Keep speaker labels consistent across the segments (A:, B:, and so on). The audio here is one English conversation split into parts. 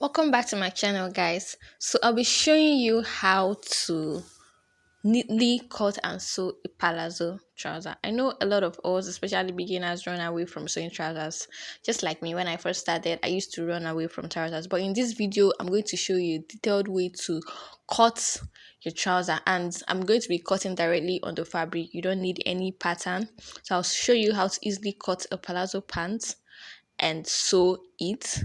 A: Welcome back to my channel, guys. So I'll be showing you how to neatly cut and sew a palazzo trouser. I know a lot of us, especially beginners, run away from sewing trousers. Just like me, when I first started, I used to run away from trousers. But in this video, I'm going to show you a detailed way to cut your trouser, and I'm going to be cutting directly on the fabric. You don't need any pattern. So I'll show you how to easily cut a palazzo pant and sew it,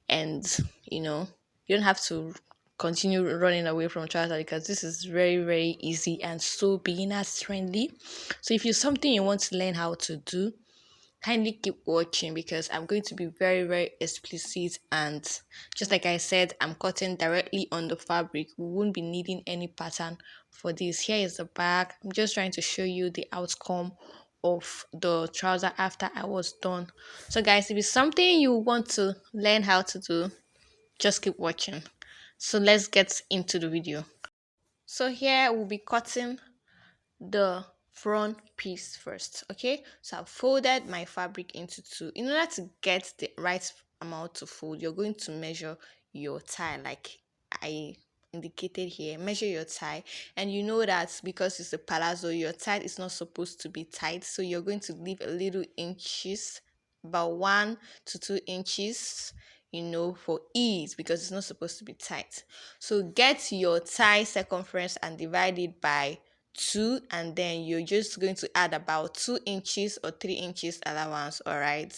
A: and you know you don't have to continue running away from trouser because this is very very easy and so beginners friendly. So if it's something you want to learn how to do, kindly keep watching because I'm going to be very very explicit, and just like I said, I'm cutting directly on the fabric. We won't be needing any pattern for this. Here is the back. I'm just trying to show you the outcome of the trouser after I was done. So guys, if it's something you want to learn how to do, just keep watching. So let's get into the video. So here we'll be cutting the front piece first. Okay, so I've folded my fabric into two. In order to get the right amount to fold, you're going to measure your tie like I indicated here. Measure your tie, and you know that because it's a palazzo, your tie is not supposed to be tight, so you're going to leave a little inches, about 1 to 2 inches, for ease, because it's not supposed to be tight. So get your tie circumference and divide it by 2, and then you're just going to add about 2 inches or 3 inches allowance. All right,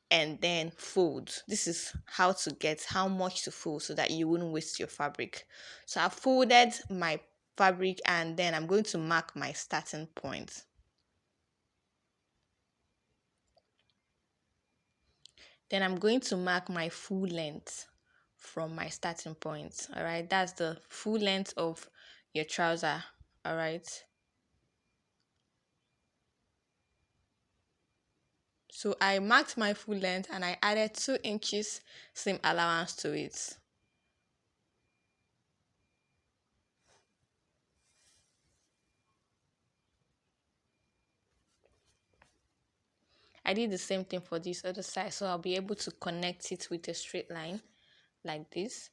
A: and then fold. This is how to get how much to fold so that you wouldn't waste your fabric. So I folded my fabric, and then I'm going to mark my starting point. Then I'm going to mark my full length from my starting point. All right, that's the full length of your trouser. All right, so I marked my full length and I added 2 inches seam allowance to it. I did the same thing for this other side, so I'll be able to connect it with a straight line like this.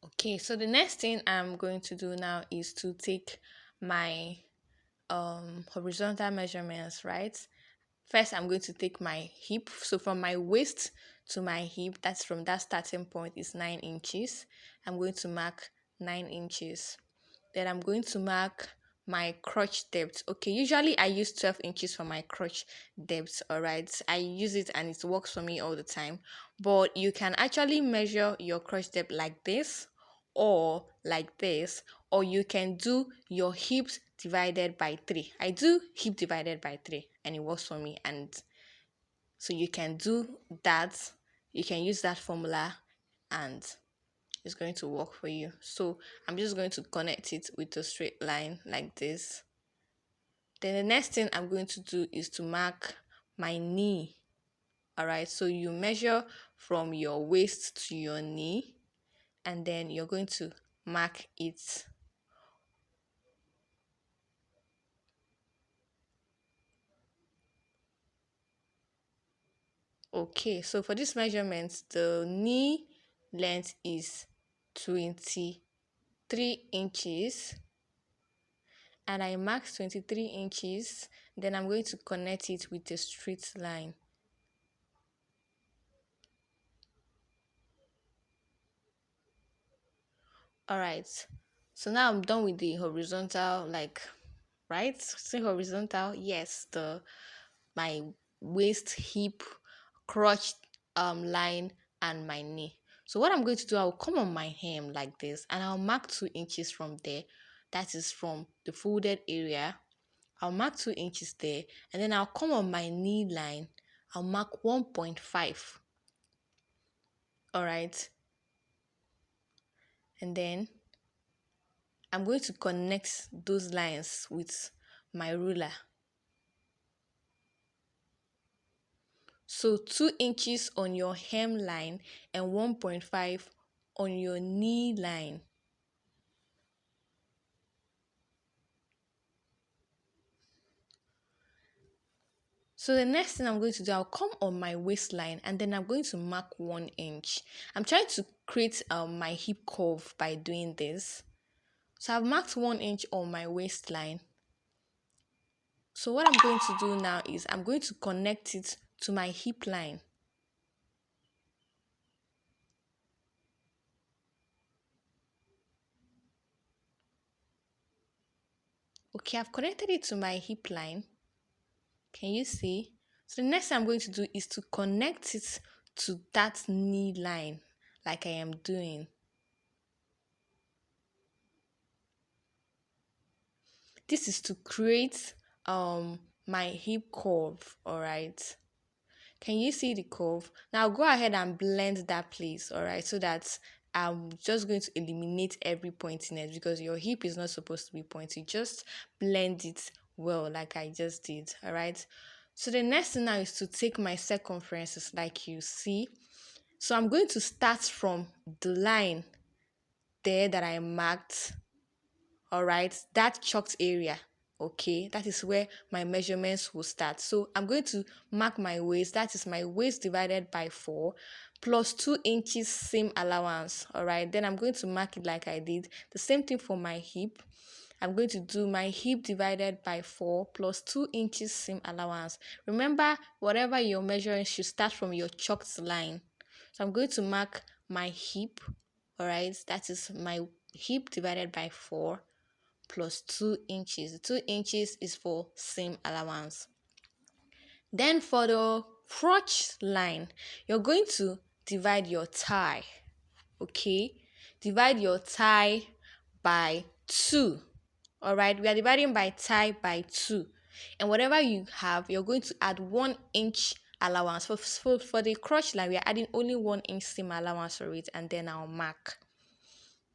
A: Okay, so the next thing I'm going to do now is to take my horizontal measurements, right? First, I'm going to take my hip. So from my waist to my hip, that's from that starting point, is 9 inches. I'm going to mark 9 inches. Then I'm going to mark my crotch depth. Okay, usually I use 12 inches for my crotch depth. All right, I use it and it works for me all the time. But you can actually measure your crotch depth like this, or like this, or you can do your hips divided by 3. I do hip divided by 3 and it works for me. And so you can do that. You can use that formula and it's going to work for you. So I'm just going to connect it with a straight line like this. Then the next thing I'm going to do is to mark my knee. All right, so you measure from your waist to your knee, and then you're going to mark it. Okay, so for this measurement, the knee length is 23 inches, and I marked 23 inches. Then I'm going to connect it with a straight line. All right, so now I'm done with the horizontal, like, right? See horizontal? Yes, the my waist, hip, crotch line, and my knee. So what I'm going to do, I'll come on my hem like this, and I'll mark 2 inches from there. That is from the folded area. I'll mark 2 inches there, and then I'll come on my knee line. I'll mark 1.5. All right, and then I'm going to connect those lines with my ruler. So 2 inches on your hem line and 1.5 on your knee line. So the next thing I'm going to do, I'll come on my waistline and then I'm going to mark 1 inch. I'm trying to create my hip curve by doing this. So I've marked 1 inch on my waistline. So what I'm going to do now is I'm going to connect it to my hip line. Okay, I've connected it to my hip line. Can you see? So the next thing I'm going to do is to connect it to that knee line like I am doing. This is to create my hip curve, all right? Can you see the curve? Now go ahead and blend that place, all right? So that I'm just going to eliminate every pointiness because your hip is not supposed to be pointy. Just blend it well like I just did, all right? So the next thing now is to take my circumferences like you see. So I'm going to start from the line there that I marked, all right, that chalked area. Okay, that is where my measurements will start. So I'm going to mark my waist. That is my waist divided by 4 plus 2 inches seam allowance. All right, then I'm going to mark it like I did. The same thing for my hip. I'm going to do my hip divided by 4 plus 2 inches seam allowance. Remember, whatever you're measuring should start from your chalked line. So I'm going to mark my hip. All right, that is my hip divided by 4 plus 2 inches. 2 inches is for seam allowance. Then for the crotch line, you're going to divide your thigh. Okay, divide your thigh by 2. All right, we are dividing by thigh by 2, and whatever you have, you're going to add 1 inch allowance. For the crotch line, we are adding only 1 inch seam allowance for it, and then I'll mark.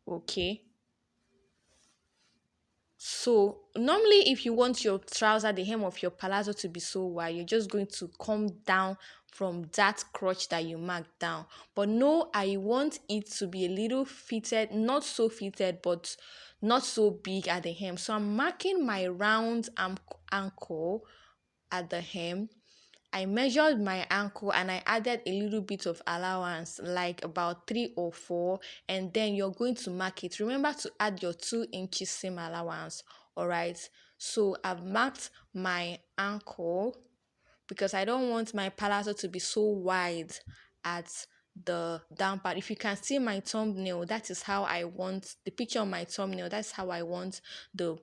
A: Okay, so normally if you want your trouser, the hem of your palazzo to be so wide, you're just going to come down from that crotch that you marked down. But no, I want it to be a little fitted, not so fitted, but not so big at the hem. So I'm marking my round ankle at the hem. I measured my ankle and I added a little bit of allowance, like about 3 or 4, and then you're going to mark it. Remember to add your 2 inches seam allowance, all right? So I've marked my ankle because I don't want my palazzo to be so wide at the down part. If you can see my thumbnail, that is how I want the picture on my thumbnail. That's how I want the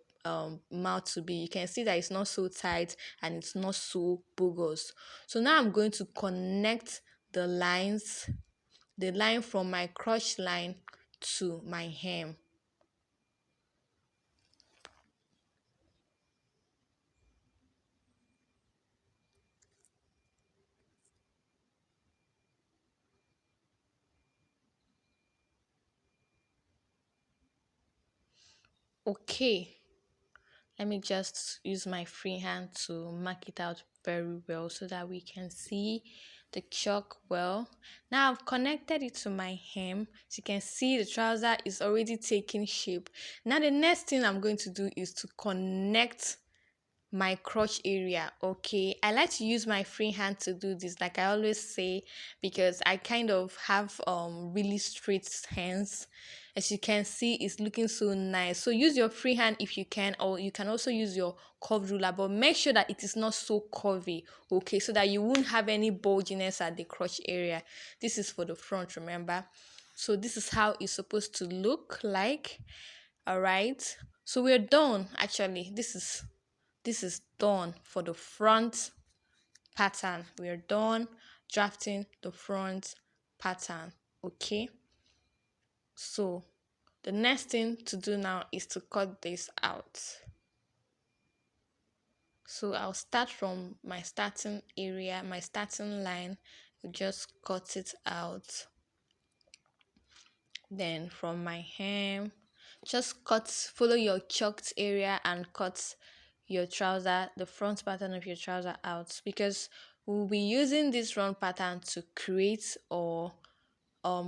A: mouth to be. You can see that it's not so tight and it's not so bogus. So now I'm going to connect the lines, the line from my crotch line to my hem. Okay, let me just use my free hand to mark it out very well so that we can see the chalk well. Now I've connected it to my hem. As you can see, the trouser is already taking shape. Now the next thing I'm going to do is to connect my crotch area. Okay, I like to use my free hand to do this, like I always say, because I kind of have really straight hands. As you can see, it's looking so nice. So use your free hand if you can, or you can also use your curved ruler, but make sure that it is not so curvy, okay, so that you won't have any bulginess at the crotch area. This is for the front, remember. So this is how it's supposed to look like. All right, so we're done. Actually, this is done for the front pattern. We are done drafting the front pattern. Okay, so the next thing to do now is to cut this out. So I'll start from my starting area, my starting line. Just cut it out. Then from my hem, just follow your chalked area and cut your trouser, the front pattern of your trouser out, because we'll be using this front pattern to create or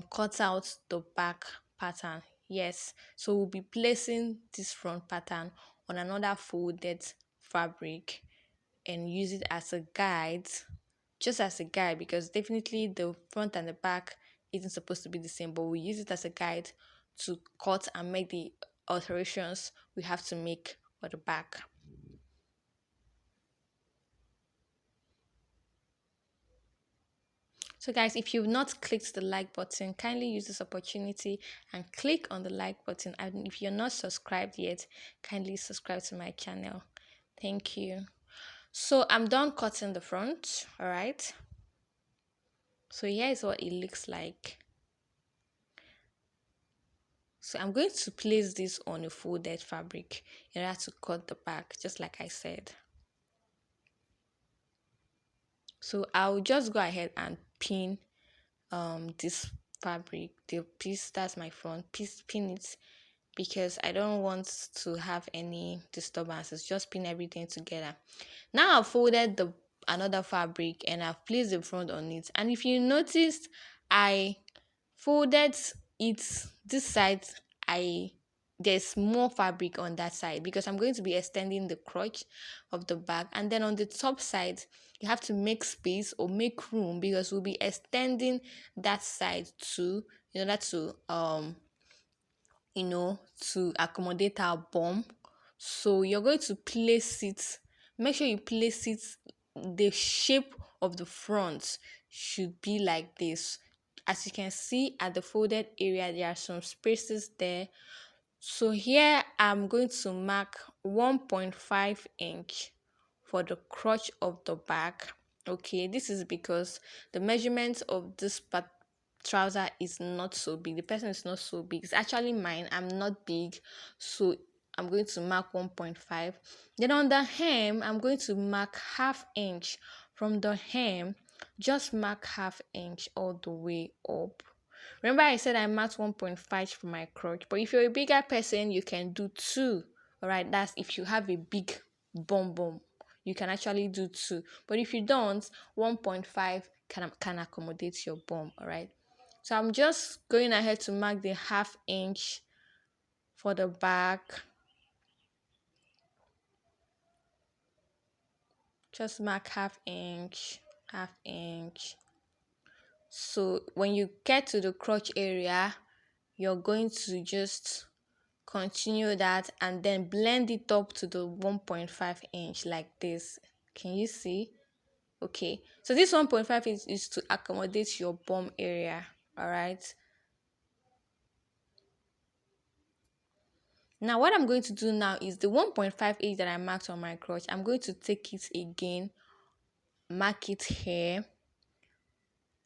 A: cut out the back pattern. Yes, so we'll be placing this front pattern on another folded fabric. and use it as a guide, just as a guide, because definitely the front and the back isn't supposed to be the same, but we use it as a guide to cut and make the alterations we have to make for the back. So guys, if you've not clicked the like button, kindly use this opportunity and click on the like button. And if you're not subscribed yet, kindly subscribe to my channel. Thank you. So I'm done cutting the front, all right? So here is what it looks like. So I'm going to place this on a folded fabric in order to cut the back, just like I said. So I'll just go ahead and pin this fabric, the piece that's my front piece, pin it, because I don't want to have any disturbances. Just pin everything together. Now I've folded the another fabric and I've placed the front on it, and if you noticed, I folded it this side. I There's more fabric on that side because I'm going to be extending the crotch of the back, and then on the top side you have to make space or make room because we'll be extending that side too in order to to accommodate our bum. So you're going to place it, make sure you place it, the shape of the front should be like this. As you can see at the folded area, there are some spaces there. So here I'm going to mark 1.5 inch for the crotch of the back. Okay, this is because the measurement of this part trouser is not so big. The person is not so big. It's actually mine. I'm not big, so I'm going to mark 1.5. Then on the hem, I'm going to mark half inch. From the hem, just mark half inch all the way up. Remember I said I marked 1.5 for my crotch, but if you're a bigger person, you can do 2. All right, that's if you have a big bum, you can actually do 2. But if you don't, 1.5 can accommodate your bum. All right, so I'm just going ahead to mark the half inch for the back. Just mark half inch, half inch. So when you get to the crotch area, you're going to just continue that and then blend it up to the 1.5 inch like this. Can you see? Okay, so this 1.5 is to accommodate your bum area. All right, now what I'm going to do now is the 1.5 inch that I marked on my crotch, I'm going to take it again, mark it here.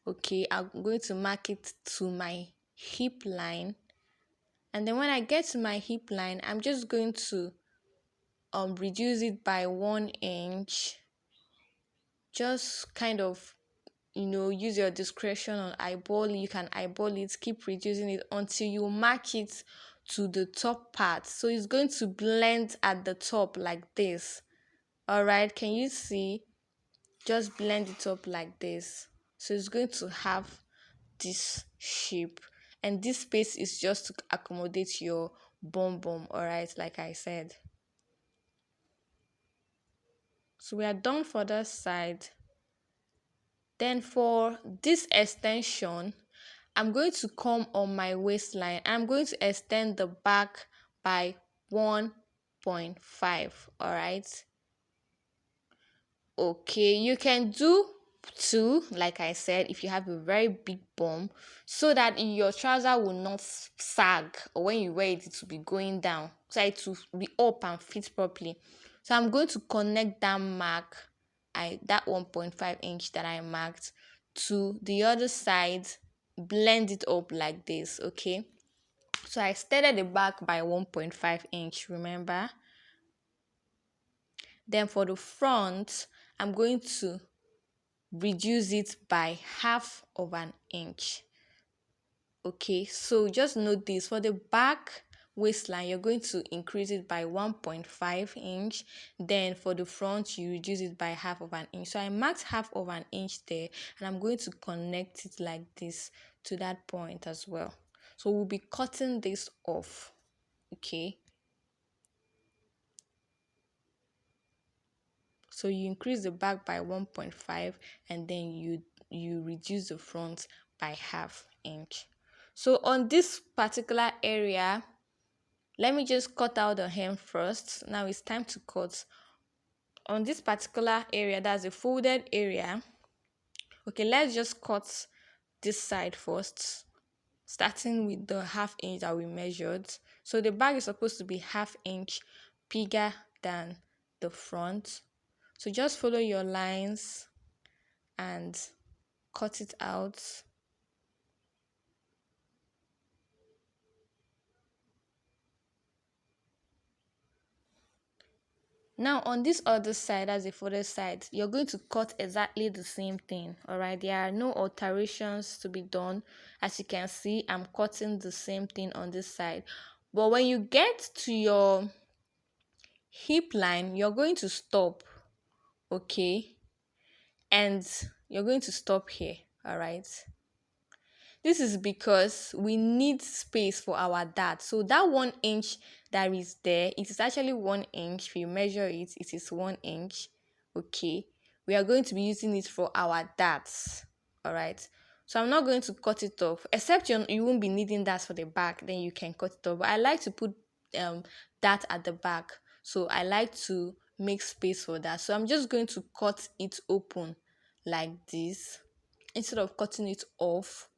A: Okay, I'm going to mark it to my hip line, and then when I get to my hip line, I'm just going to reduce it by 1 inch. Just kind of use your discretion on eyeball. You can eyeball it, keep reducing it until you mark it to the top part, so it's going to blend at the top like this. All right, can you see? Just blend it up like this, so it's going to have this shape, and this space is just to accommodate your bum. All right, like I said. So we are done for that side. Then for this extension, I'm going to come on my waistline. I'm going to extend the back by 1.5. All right. Okay, you can do 2, like I said, if you have a very big bum, so that your trouser will not sag, or when you wear it, it will be going down, so it will be up and fit properly. So I'm going to connect that mark, that 1.5 inch that I marked, to the other side, blend it up like this. Okay, so I started the back by 1.5 inch, remember. Then for the front, I'm going to reduce it by half of an inch. Okay, so just note this: for the back waistline, you're going to increase it by 1.5 inch. Then for the front, you reduce it by half of an inch. So I marked half of an inch there, and I'm going to connect it like this to that point as well. So we'll be cutting this off. Okay, So you increase the back by 1.5, and then you reduce the front by half inch. So on this particular area, let me just cut out the hem first. Now it's time to cut. On this particular area, that's a folded area. Okay, let's just cut this side first, starting with the half inch that we measured. So the back is supposed to be half inch bigger than the front. So just follow your lines and cut it out. Now on this other side, as the folded side, you're going to cut exactly the same thing. All right, there are no alterations to be done. As you can see, I'm cutting the same thing on this side. But when you get to your hip line, you're going to stop, okay? And you're going to stop here. All right, this is because we need space for our dart. So that 1 inch that is there, it is actually 1 inch. If you measure it, it is 1 inch. Okay, we are going to be using it for our darts. All right, so I'm not going to cut it off, except you won't be needing that for the back, then you can cut it off. But I like to put that at the back, so I like to make space for that. So I'm just going to cut it open like this instead of cutting it off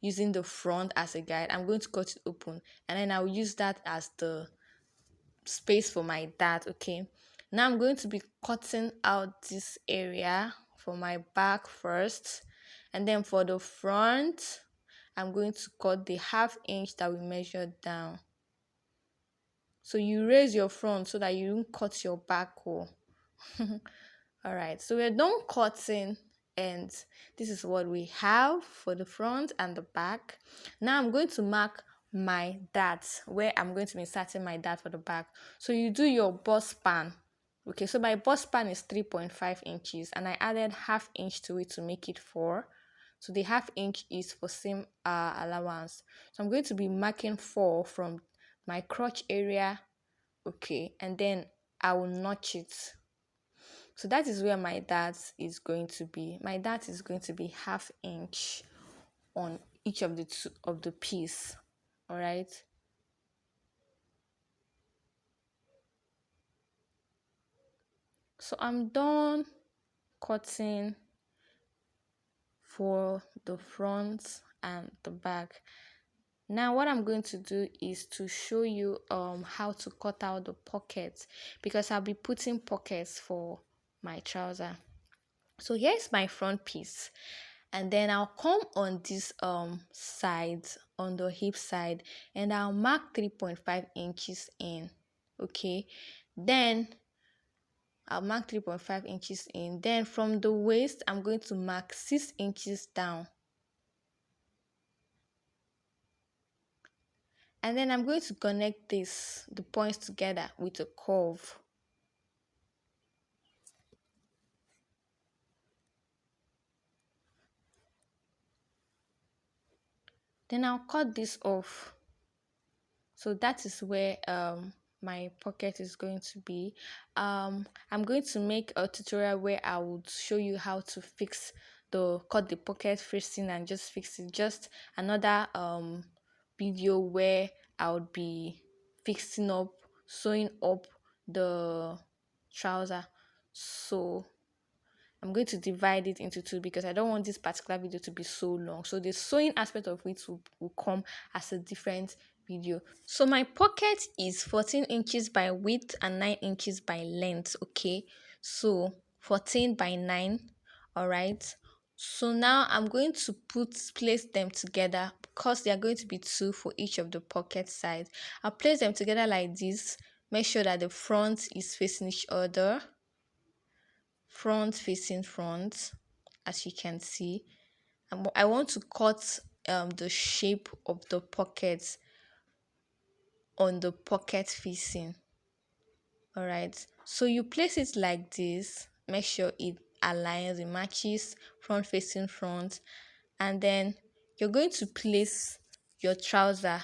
A: using the front as a guide. I'm going to cut it open, and then I'll use that as the space for my dart. Okay, now I'm going to be cutting out this area for my back first, and then for the front I'm going to cut the half inch that we measured down. So you raise your front so that you don't cut your back hole. All right, so we're done cutting, and this is what we have for the front and the back. Now I'm going to mark my dart, where I'm going to be inserting my dart for the back. So you do your bust span. Okay, so my bust span is 3.5 inches, and I added half inch to it to make it 4. So the half inch is for seam allowance. So I'm going to be marking 4 from my crotch area. Okay, and then I will notch it. So that is where my dart is going to be. My dart is going to be half inch on each of the two of the piece. All right. So I'm done cutting for the front and the back. Now what I'm going to do is to show you how to cut out the pockets, because I'll be putting pockets for my trouser. So here's my front piece, and then I'll come on this side, on the hip side, and I'll mark 3.5 inches in. Okay, then I'll mark 3.5 inches in. Then from the waist, I'm going to mark 6 inches down, and then I'm going to connect the points together with a curve. Then I'll cut this off. So that is where my pocket is going to be. I'm going to make a tutorial where I would show you how to cut the pocket facing and just fix it. Just another video where I would be sewing up the trouser. So I'm going to divide it into two because I don't want this particular video to be so long. So the sewing aspect of it will come as a different video. So my pocket is 14 inches by width and 9 inches by length. Okay, so 14 by 9. All right, so now I'm going to place them together because they are going to be 2 for each of the pocket sides. I'll place them together like this. Make sure that the front is facing each other, front facing front, as you can see. I want to cut the shape of the pockets on the pocket facing. All right, so you place it like this. Make sure it aligns, it matches, front facing front, and then you're going to place your trouser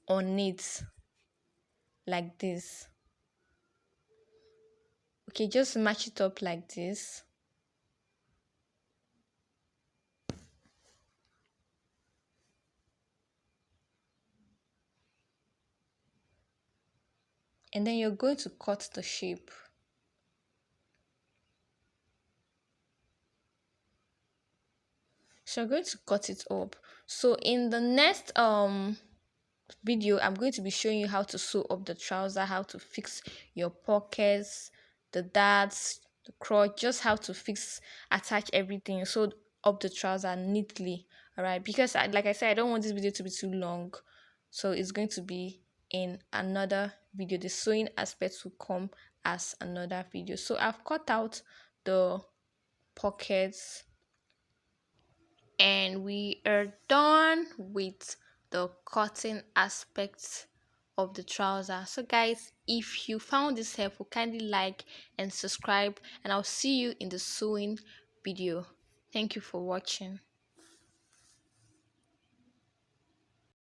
A: on it like this. Okay, just match it up like this. And then you're going to cut the shape. So you're going to cut it up. So in the next video, I'm going to be showing you how to sew up the trouser, how to fix your pockets, the darts, the crotch, just how to attach everything, sew up the trouser neatly. All right, because like I said, I don't want this video to be too long, so it's going to be in another video. The sewing aspects will come as another video. So I've cut out the pockets and we are done with the cutting aspects of the trouser. So guys, if you found this helpful, kindly like and subscribe, and I'll see you in the sewing video. Thank you for watching.